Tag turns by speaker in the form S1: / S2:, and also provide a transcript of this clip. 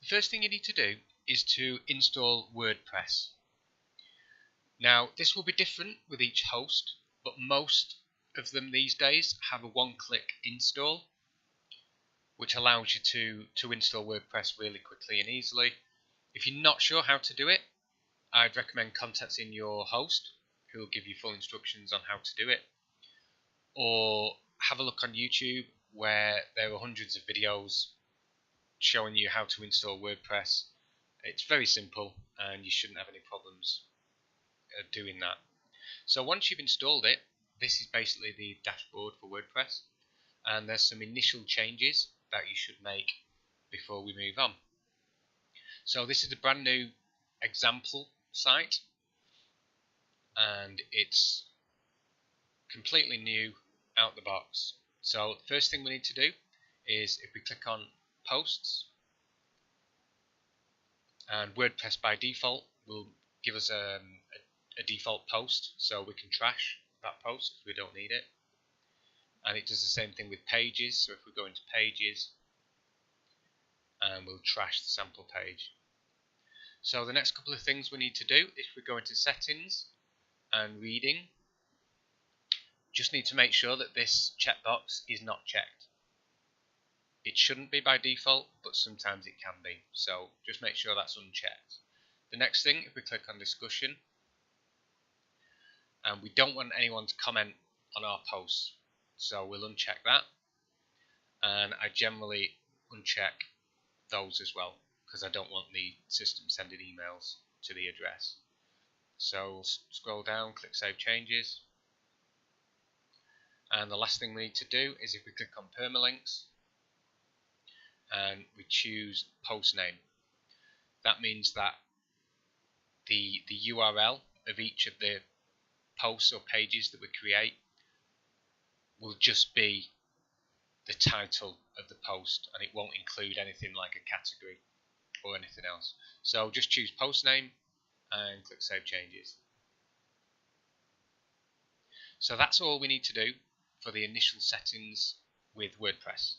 S1: first thing you need to do is to install WordPress. Now, this will be different with each host, but most of them these days have a one-click install, which allows you to install WordPress really quickly and easily. If you're not sure how to do it, I'd recommend contacting your host, who will give you full instructions on how to do it. Or have a look on YouTube, where there are hundreds of videos showing you how to install WordPress. It's very simple and you shouldn't have any problems doing that. So once you've installed it, this is basically the dashboard for WordPress, and there's some initial changes that you should make before we move on. So this is a brand new example site, and it's completely new out the box. So the first thing we need to do is, if we click on posts, and WordPress by default will give us a default post, so we can trash that post because we don't need it. And it does the same thing with pages, so if we go into pages, and we'll trash the sample page. So the next couple of things we need to do, if we go into settings and reading, just need to make sure that this checkbox is not checked. It shouldn't be by default, but sometimes it can be, so just make sure that's unchecked. The next thing, if we click on discussion, and we don't want anyone to comment on our posts, so we'll uncheck that, and I generally uncheck those as well because I don't want the system sending emails to the address. So we'll scroll down, click Save Changes, and the last thing we need to do is, if we click on permalinks and we choose post name, that means that the URL of each of the posts or pages that we create will just be the title of the post, and it won't include anything like a category or anything else. So just choose post name and click Save Changes. So that's all we need to do for the initial settings with WordPress.